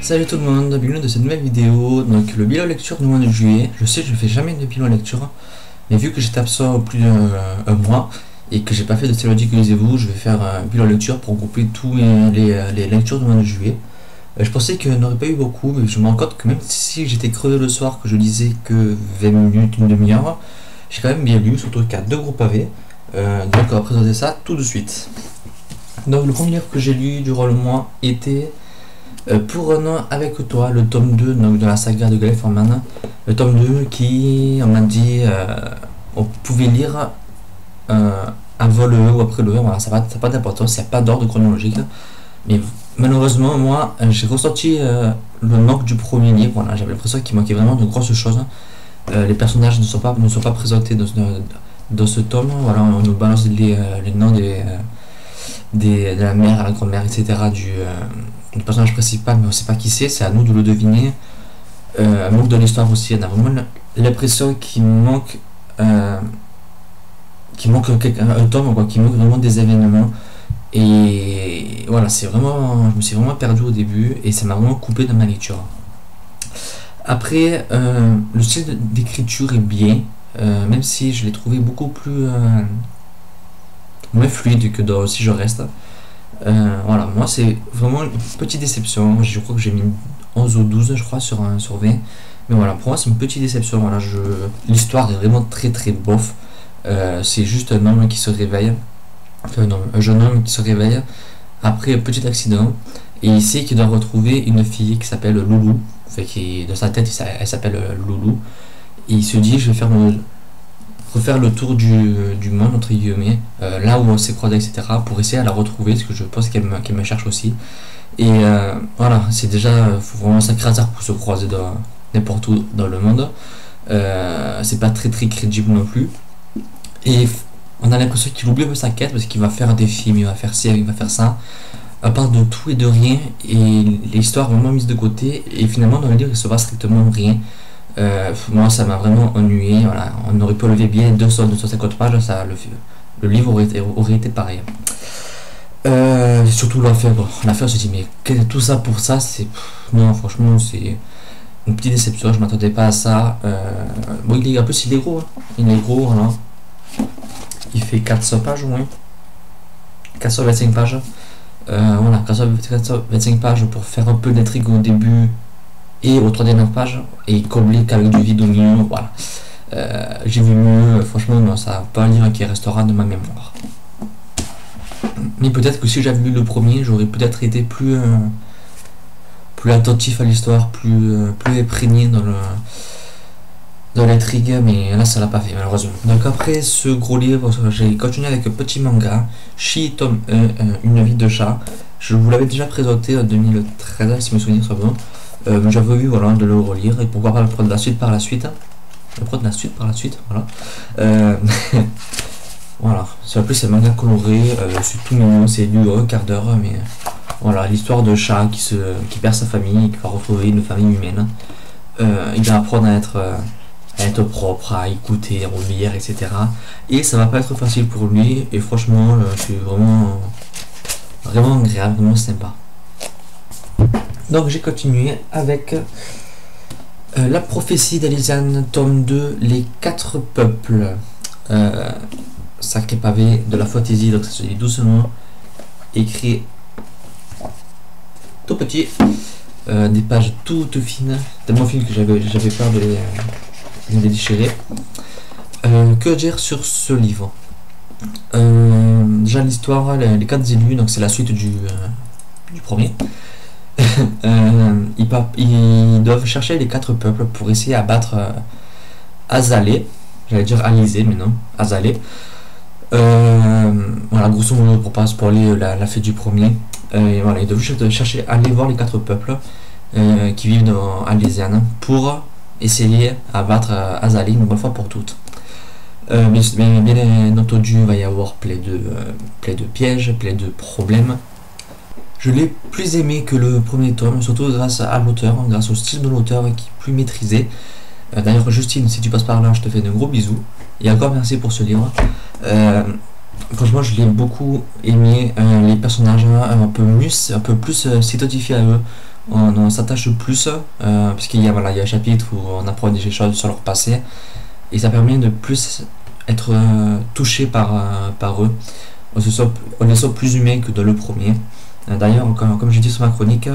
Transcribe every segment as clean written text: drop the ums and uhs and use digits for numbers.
Salut tout le monde, bienvenue de cette nouvelle vidéo. Donc le bilan lecture du mois de juillet. Je sais, je fais jamais de bilan lecture, mais vu que j'étais absent plus d'un mois et que j'ai pas fait de théologie que lisez-vous, je vais faire un bilan lecture pour regrouper tous les lectures du mois de juillet. Je pensais qu'il n'y en aurait pas eu beaucoup, mais je me rends compte que même si j'étais crevé le soir, que je lisais que 20 minutes, une demi-heure, j'ai quand même bien lu, surtout qu'il y a deux gros pavés. Donc on va présenter ça tout de suite. Donc le premier livre que j'ai lu durant le mois était Pour un an avec toi, le tome 2 donc, de la saga de Galef Forman. Le tome 2 qui, on m'a dit, on pouvait lire avant le 1 ou après le 1, voilà, ça n'a pas d'importance, il n'y a pas d'ordre chronologique. Mais malheureusement, moi, j'ai ressenti le manque du premier livre, voilà, j'avais l'impression qu'il manquait vraiment de grosses choses. Les personnages ne sont pas présentés dans ce tome, voilà, on nous balance les noms de la mère, la grand-mère, etc. du personnage principal, mais on ne sait pas qui c'est à nous de le deviner. Un manque de l'histoire aussi, on a vraiment l'impression qu'il manque un tome, quoi, qu'il manque vraiment des événements. Et voilà, je me suis vraiment perdu au début et ça m'a vraiment coupé de ma lecture. Après, le style d'écriture est bien, même si je l'ai trouvé beaucoup plus moins fluide que dans Si je reste. Voilà, moi c'est vraiment une petite déception. Je crois que j'ai mis 11 ou 12 je crois sur 20. Mais voilà, pour moi c'est une petite déception. Voilà, l'histoire est vraiment très très bof. C'est juste un homme qui se réveille. Enfin non, un jeune homme qui se réveille après un petit accident. Et il sait qu'il doit retrouver une fille qui s'appelle Loulou. Enfin, dans sa tête elle s'appelle Loulou. Et il se dit je vais refaire le tour du monde entre guillemets, là où on s'est croisé, etc., pour essayer à la retrouver, parce que je pense qu'elle me cherche aussi. Et voilà, c'est déjà, faut vraiment un sacré hasard pour se croiser dans n'importe où dans le monde. C'est pas très très crédible non plus. Et on a l'impression qu'il oublie un peu sa quête, parce qu'il va faire des films, il va faire ci, il va faire ça, à part de tout et de rien, et l'histoire est vraiment mise de côté, et finalement dans le livre il se passe strictement rien. Moi ça m'a vraiment ennuyé, voilà. On aurait pu lever bien 250 pages, le livre aurait été pareil. Surtout l'affaire, on se dit mais tout ça pour ça, non franchement c'est une petite déception, je m'attendais pas à ça. Bon en plus il est gros, hein. Il est gros, voilà. Il fait 400 pages au moins, 425 pages. Voilà, 425 pages pour faire un peu d'intrigue au début et aux 3 dernières pages et combler qu'avec du vide au milieu, voilà. J'ai vu mieux, franchement non, ça va pas un livre qui restera de ma mémoire. Mais peut-être que si j'avais lu le premier, j'aurais peut-être été plus attentif à l'histoire, plus imprégné dans l'intrigue, mais là ça l'a pas fait malheureusement. Donc après ce gros livre, j'ai continué avec un petit manga, Shi tome 1, Une vie de chat. Je vous l'avais déjà présenté en 2013 si mes souvenirs sont bons. J'avais vu, voilà, de le relire et pourquoi pas le prendre la suite par la suite. Voilà. Voilà, c'est en plus c'est un manga coloré, c'est tout mignon, c'est lu un quart d'heure, mais voilà, l'histoire de chat qui perd sa famille et qui va retrouver une famille humaine. Il va apprendre à être propre, à écouter, à relire, etc. Et ça va pas être facile pour lui, et franchement c'est vraiment agréable, vraiment sympa. Donc j'ai continué avec La prophétie d'Elysiane, tome 2, Les 4 peuples. Sacré pavé de la fantaisie, donc ça se lit doucement, écrit tout petit, des pages toutes fines, tellement fines que j'avais peur de les déchirer. Que dire sur ce livre? Déjà l'histoire, les 4 élus, donc c'est la suite du premier. Ils doivent chercher les 4 peuples pour essayer à battre Azalée, j'allais dire Alizée mais non, Azalée. Voilà, grosso modo pour pas spoiler la fête du premier. Voilà, ils doivent chercher, aller voir les 4 peuples qui vivent dans Alésiane pour essayer à battre Azalée une bonne fois pour toutes. Mais bien entendu il va y avoir plein de pièges, plein de problèmes. Je l'ai plus aimé que le premier tome, surtout grâce à l'auteur, grâce au style de l'auteur qui est plus maîtrisé. D'ailleurs Justine, si tu passes par là, je te fais de gros bisous. Et encore merci pour ce livre. Franchement je l'ai beaucoup aimé, les personnages un peu plus s'identifier à eux. on s'attache plus, puisqu'il y a, voilà, il y a un chapitre où on apprend des choses sur leur passé, et ça permet de plus être touché par eux. On les sent plus humains que dans le premier. D'ailleurs, comme j'ai dit sur ma chronique,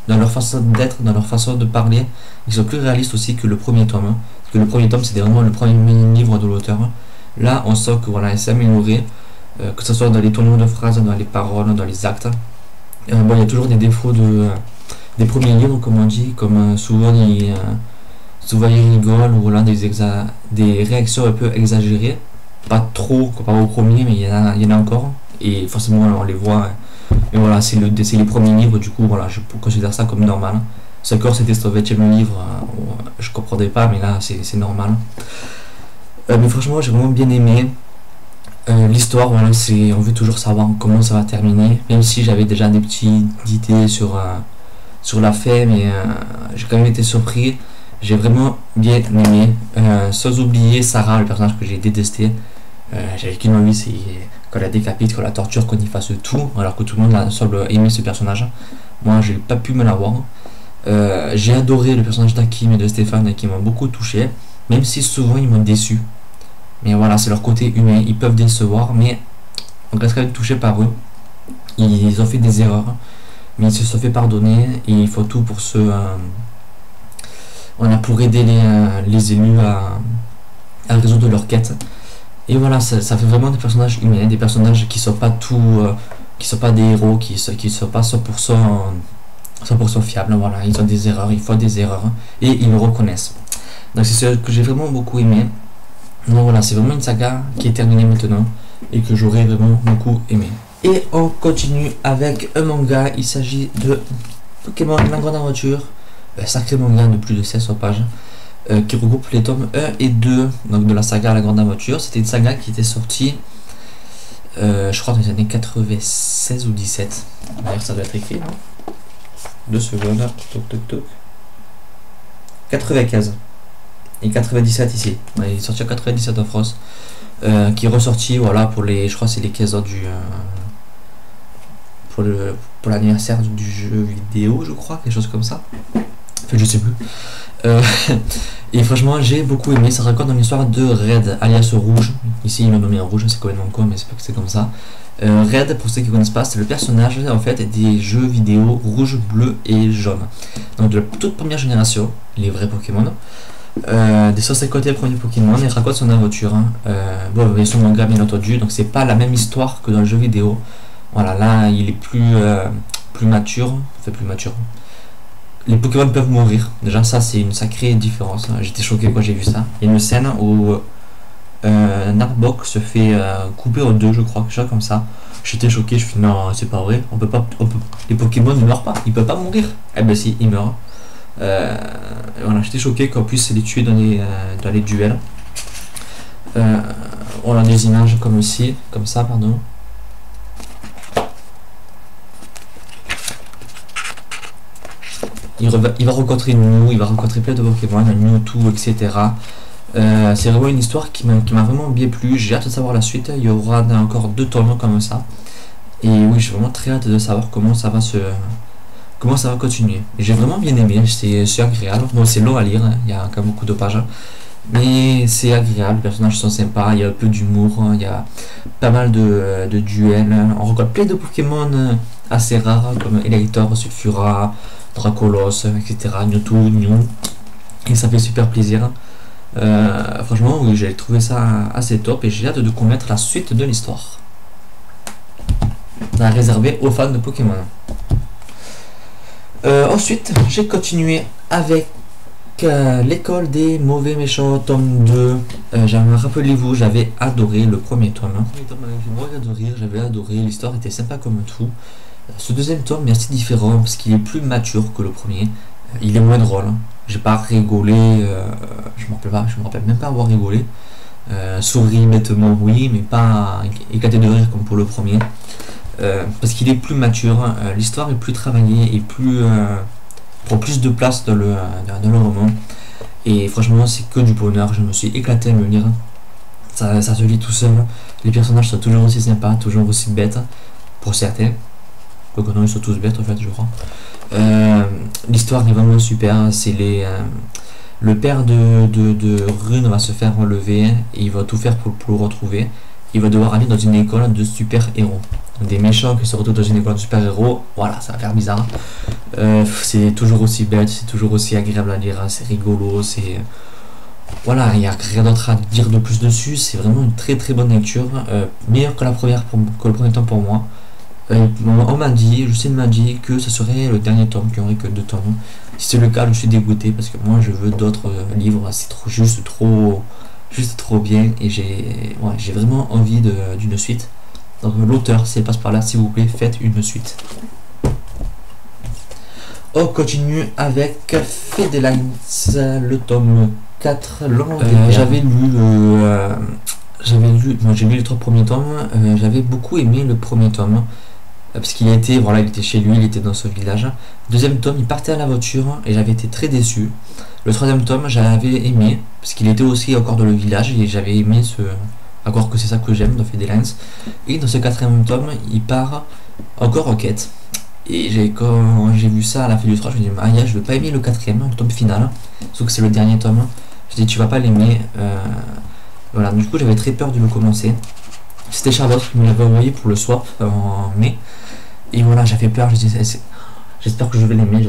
dans leur façon d'être, dans leur façon de parler, ils sont plus réalistes aussi que le premier tome. Parce que le premier tome, c'était vraiment le premier livre de l'auteur. Là, on sent que voilà, il s'est amélioré, que ce soit dans les tournures de phrases, dans les paroles, dans les actes. Bon, il y a toujours des défauts des premiers livres, comme on dit, comme souvent ils rigolent, ou voilà, des réactions un peu exagérées. Pas trop comparé au premier, mais il y en a encore. Et forcément, on les voit. Mais voilà, c'est les premiers livres, du coup, voilà, je considère ça comme normal. C'est encore, c'était son 20e livre, je comprenais pas, mais là, c'est normal. Mais franchement, j'ai vraiment bien aimé. L'histoire, voilà, on veut toujours savoir comment ça va terminer, même si j'avais déjà des petites idées sur la fin, mais j'ai quand même été surpris. J'ai vraiment bien aimé, sans oublier Sarah, le personnage que j'ai détesté. J'avais qu'une envie, c'est qu'on la décapite, qu'on la torture, qu'on y fasse tout, alors que tout le monde semble aimer ce personnage. Moi, j'ai pas pu me l'avoir. J'ai adoré le personnage d'Hakim et de Stéphane qui m'ont beaucoup touché, même si souvent ils m'ont déçu. Mais voilà, c'est leur côté humain, ils peuvent décevoir, mais on reste quand même touché par eux. Ils ont fait des erreurs, mais ils se sont fait pardonner et il faut tout pour pour aider les élus à résoudre leur quête. Et voilà, ça fait vraiment des personnages humains, des personnages qui sont pas qui sont pas des héros, qui sont pas 100% fiables. Voilà, ils ont des erreurs, ils font des erreurs et ils le reconnaissent. Donc c'est ce que j'ai vraiment beaucoup aimé. Donc voilà, c'est vraiment une saga qui est terminée maintenant et que j'aurais vraiment beaucoup aimé. Et on continue avec un manga, il s'agit de Pokémon La Grande Aventure, un sacré manga de plus de 1600 pages qui regroupe les tomes 1 et 2 donc de la saga La Grande Aventure. C'était une saga qui était sortie, je crois, dans les années 96 ou 17. D'ailleurs, ça doit être écrit, non 2 secondes, toc toc toc. 95 et 97 ici. Ouais, il est sorti en 97 en France, qui est ressorti, voilà, pour les, je crois, c'est les 15 ans pour l'anniversaire du jeu vidéo, je crois, quelque chose comme ça. Enfin, je sais plus. Et franchement, j'ai beaucoup aimé. Ça raconte une histoire de Red, alias Rouge. Ici, il m'a nommé en rouge, c'est complètement con, mais c'est pas que c'est comme ça. Red, pour ceux qui ne connaissent pas, c'est le personnage en fait des jeux vidéo rouge, bleu et jaune. Donc de la toute première génération, les vrais Pokémon. Des 150 premiers Pokémon, il raconte son aventure. Bon, il y a son manga bien entendu, donc c'est pas la même histoire que dans le jeu vidéo. Voilà, là il est plus mature, enfin plus mature. Les Pokémon peuvent mourir, déjà ça c'est une sacrée différence. J'étais choqué quand j'ai vu ça. Il y a une scène où Narbok se fait couper en deux, je crois, quelque chose comme ça. J'étais choqué, je me suis dit non, c'est pas vrai, les Pokémon ne meurent pas, ils peuvent pas mourir. Eh ben si, ils meurent. Voilà, j'étais choqué qu'on puisse les tuer dans les duels. On a des images comme ici, comme ça, pardon. Il va rencontrer Mew, il va rencontrer plein de Pokémon, Mewtwo, etc. C'est vraiment une histoire qui m'a vraiment bien plu. J'ai hâte de savoir la suite. Il y aura encore 2 tomes comme ça. Et oui, j'ai vraiment très hâte de savoir comment ça va continuer. J'ai vraiment bien aimé, c'est agréable. Bon, c'est long à lire, hein. Il y a quand même beaucoup de pages. Mais c'est agréable, les personnages sont sympas, il y a un peu d'humour, il y a pas mal de duels. On rencontre plein de Pokémon assez rares comme Elector, Sulfura, Dracolos, etc. Mewtwo, Mew. Et ça fait super plaisir. Franchement, oui, j'ai trouvé ça assez top et j'ai hâte de connaître la suite de l'histoire. On a réservé aux fans de Pokémon. Ensuite, j'ai continué avec l'école des mauvais méchants, tome 2. Rappelez-vous, j'avais adoré le premier tome. Le premier tome m'avait fait mourir de rire, j'avais adoré, l'histoire était sympa comme tout. Ce deuxième tome est assez différent parce qu'il est plus mature que le premier. Il est moins drôle. J'ai pas rigolé, je me rappelle même pas avoir rigolé. Souris bêtement, oui, mais pas éclaté de rire comme pour le premier. Parce qu'il est plus mature, l'histoire est plus travaillée et prend plus de place dans le roman. Et franchement, c'est que du bonheur. Je me suis éclaté à le lire. Ça se lit tout seul. Les personnages sont toujours aussi sympas, toujours aussi bêtes pour certains. Donc non, ils sont tous bêtes en fait, je crois. L'histoire est vraiment super. C'est le père de Rune va se faire enlever et il va tout faire pour le retrouver. Il va devoir aller dans une école de super-héros. Des méchants qui se retrouvent dans une école de super-héros, voilà, ça va faire bizarre. C'est toujours aussi bête, c'est toujours aussi agréable à lire, c'est rigolo, c'est... Voilà, il n'y a rien d'autre à dire de plus dessus, c'est vraiment une très très bonne lecture, meilleure que que le premier tome pour moi. On m'a dit, Justine m'a dit que ce serait le dernier tome, qu'il n'y aurait que 2 tomes. Si c'est le cas, je suis dégoûté parce que moi je veux d'autres livres, c'est juste trop bien et j'ai vraiment envie d'une suite. Donc l'auteur, si elle passe par là, s'il vous plaît, faites une suite. On continue avec Fate Lines, le tome 4, j'avais lu, moi j'ai lu les 3 premiers tomes, j'avais beaucoup aimé le premier tome. Parce qu'il était, voilà, il était chez lui, il était dans ce village. Deuxième tome, il partait à la voiture et j'avais été très déçu. Le troisième tome, j'avais aimé, parce qu'il était aussi encore dans le village et j'avais aimé encore que c'est ça que j'aime dans Fate Lines. Et dans ce quatrième tome, il part encore en quête. Et quand j'ai vu ça à la fin du 3, je me dis, ah ya, je vais pas aimer le quatrième, le tome final. Sauf que c'est le dernier tome. Je dis, tu vas pas l'aimer. Voilà, du coup, j'avais très peur de le commencer. C'était Charlotte qui me l'avait envoyé pour le swap en mai. Et voilà, j'avais peur, je disais, j'espère que je vais l'aimer,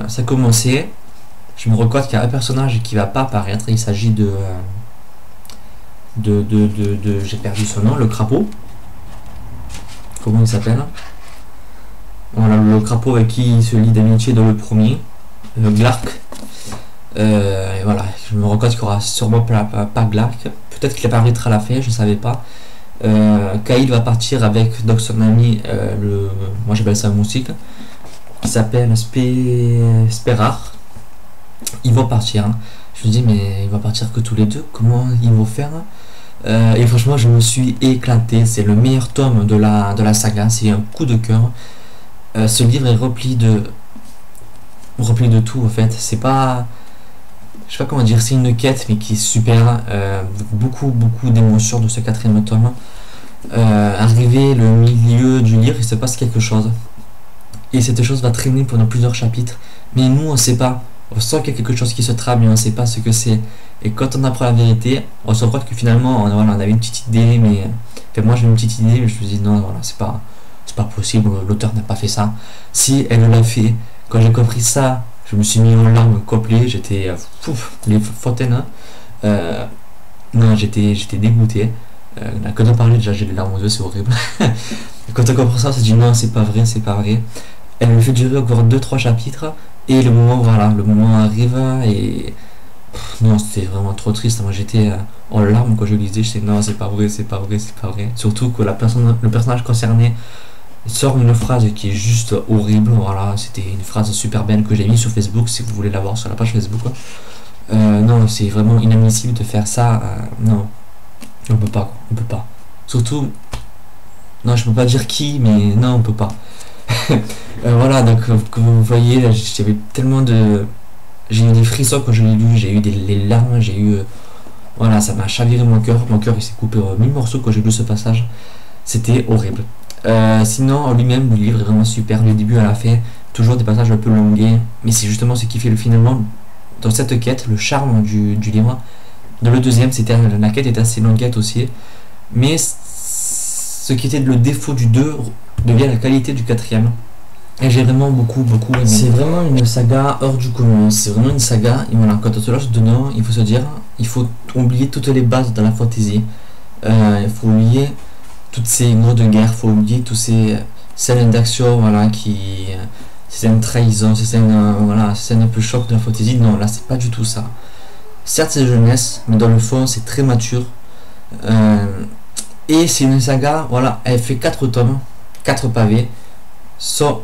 ça commençait, je me rends compte qu'il y a un personnage qui va pas apparaître, il s'agit j'ai perdu son nom, le crapaud. Comment il s'appelle? Voilà, le crapaud avec qui il se lie d'amitié dans le premier, Glark. Et voilà, je me rends compte qu'il n'y aura sûrement pas Glark. Peut-être qu'il apparaîtra à la fin, je ne savais pas. Kaïd va partir avec donc son ami, moi j'appelle ça un moustique, qui s'appelle Sperar. Ils vont partir. Je me dis, mais ils vont partir que tous les deux, comment ils vont faire? Et franchement, je me suis éclaté. C'est le meilleur tome de la saga, c'est un coup de cœur. Ce livre est rempli de tout en fait. C'est pas. Je sais pas comment dire, c'est une quête mais qui est super, beaucoup d'émotions de ce quatrième tome. Arrivé le milieu du livre, il se passe quelque chose. Et cette chose va traîner pendant plusieurs chapitres. Mais nous, on sait pas. On sent qu'il y a quelque chose qui se trame, mais on sait pas ce que c'est. Et quand on apprend la vérité, on se rend compte que finalement, on avait une petite idée, mais... Enfin, moi, j'ai une petite idée, mais je me dis, non, voilà, c'est pas possible, l'auteur n'a pas fait ça. Si elle l'a fait, quand j'ai compris ça, je me suis mis en larmes complètes, j'étais les fontaines. Non, j'étais dégoûté. Quand on parlait, déjà j'ai les larmes aux yeux, c'est horrible. Quand on comprend ça, on se dit non, c'est pas vrai. Elle me fait durer encore 2-3 chapitres et le moment arrive et non, c'était vraiment trop triste. Moi j'étais en larmes quand je lisais, je disais non, c'est pas vrai. Surtout que le personnage concerné sort une phrase qui est juste horrible. Voilà, c'était une phrase super belle que j'ai mis sur Facebook si vous voulez la voir sur la page Facebook. Non, c'est vraiment inadmissible de faire ça. Non, on peut pas. Surtout, non, je peux pas dire qui, mais non, on peut pas. Voilà, donc comme vous voyez, j'avais tellement j'ai eu des frissons quand je l'ai lu, j'ai eu les larmes, voilà, ça m'a chaviré mon cœur il s'est coupé en 1000 morceaux quand j'ai lu ce passage. C'était horrible. Sinon, en lui-même, le livre est vraiment super, du début à la fin, toujours des passages un peu longués, mais c'est justement ce qui fait finalement, dans cette quête, le charme du livre. Dans le deuxième, la quête était assez longuette aussi, mais ce qui était le défaut du 2 devient la qualité du quatrième. Et j'ai vraiment beaucoup aimé. C'est vraiment une saga hors du commun, c'est vraiment une saga, et voilà, quand on se lance dedans, il faut se dire, il faut oublier toutes les bases de la fantasy, il faut oublier toutes ces mots de guerre, il faut oublier toutes ces scènes d'action, voilà, ces scènes de trahison, ces scènes, voilà, ces scènes un peu choc de la fantasy. Non, là c'est pas du tout ça. Certes c'est jeunesse, mais dans le fond c'est très mature. Et c'est une saga, voilà, elle fait 4 tomes, 4 pavés, sans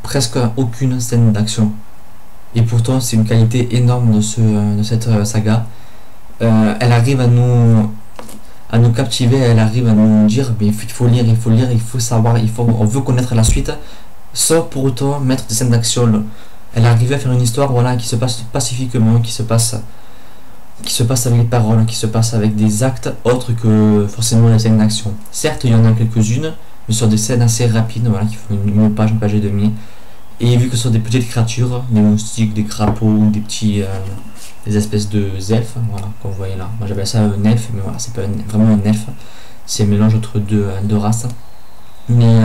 presque aucune scène d'action. Et pourtant c'est une qualité énorme de cette saga. Elle arrive à nous captiver, elle arrive à nous dire mais il faut lire, il faut savoir, on veut connaître la suite, sans pour autant mettre des scènes d'action. Elle arrive à faire une histoire, voilà, qui se passe pacifiquement, qui se passe avec les paroles, qui se passe avec des actes autres que forcément les scènes d'action. Certes, il y en a quelques-unes, mais sur des scènes assez rapides, voilà, qui font une page et demie. Et vu que ce sont des petites créatures, des moustiques, des crapauds, des espèces de elfes, voilà, comme vous voyez là. Moi j'appelle ça un elfe, mais voilà, c'est pas vraiment un elfe. C'est un mélange entre deux races. Mais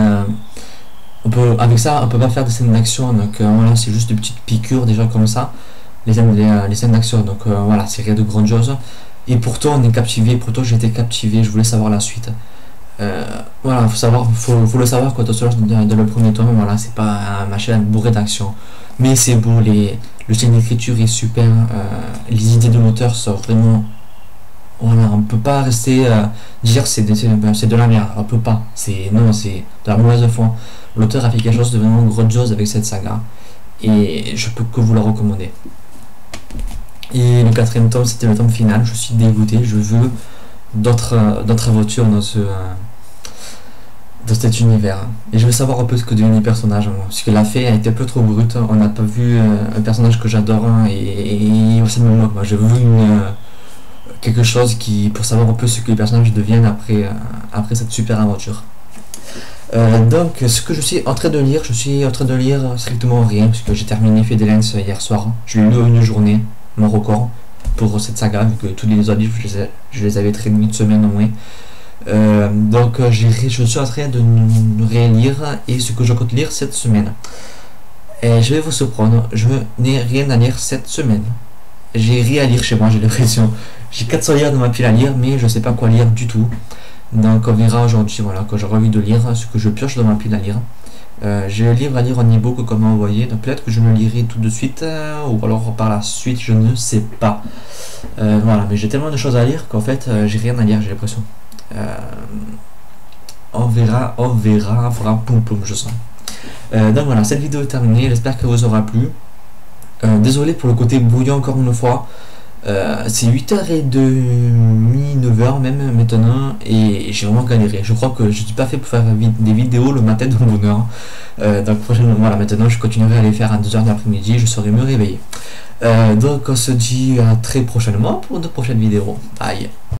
avec ça, on peut pas faire des scènes d'action, donc voilà, c'est juste des petites piqûres déjà comme ça, les scènes d'action, donc voilà, c'est rien de grandiose. Et pourtant on est captivé, pourtant j'ai été captivé, je voulais savoir la suite. Voilà, faut le savoir quand on se lance dans le premier tome, voilà, c'est pas un machin bourré d'action, mais c'est beau, le style d'écriture est super, les idées de l'auteur sont vraiment, voilà, on peut pas rester dire c'est de la merde, on peut pas, c'est de la mauvaise foi. L'auteur a fait quelque chose de vraiment grandiose avec cette saga, et je peux que vous la recommander. Et le quatrième tome, c'était le tome final, je suis dégoûté, je veux d'autres aventures dans cet univers. Et je veux savoir un peu ce que deviennent les personnages, parce que la fée a été un peu trop brute, on n'a pas vu un personnage que j'adore, et ça me moque. Moi, je veux quelque chose pour savoir un peu ce que les personnages deviennent après cette super aventure. Donc, ce que je suis en train de lire, strictement rien, parce que j'ai terminé Fedelens hier soir. Je l'ai lu en une journée, mon record, pour cette saga, vu que tous les autres livres, je les avais traînés une semaine au moins. Donc, je suis en train de relire, et ce que je compte lire cette semaine. Et je vais vous surprendre, je n'ai rien à lire cette semaine. J'ai rien à lire chez moi, j'ai l'impression. J'ai 400 livres dans ma pile à lire, mais je sais pas quoi lire du tout. Donc on verra aujourd'hui, voilà, quand j'aurai envie de lire ce que je pioche dans ma pile à lire. J'ai un livre à lire en e-book comme envoyé, donc peut-être que je le lirai tout de suite, ou alors par la suite, je ne sais pas. Voilà, mais j'ai tellement de choses à lire qu'en fait, j'ai rien à lire, j'ai l'impression. On verra, fera poum poum, je sens. Donc voilà, cette vidéo est terminée, j'espère qu'elle vous aura plu. Désolé pour le côté bouillant encore une fois. C'est 8h30, 9h même maintenant, et j'ai vraiment galéré. Je crois que je suis pas fait pour faire des vidéos le matin de mon bonheur. Donc prochainement, voilà, maintenant je continuerai à les faire à 2h de l'après-midi, je saurai me réveiller. Donc on se dit à très prochainement pour de prochaines vidéos. Bye.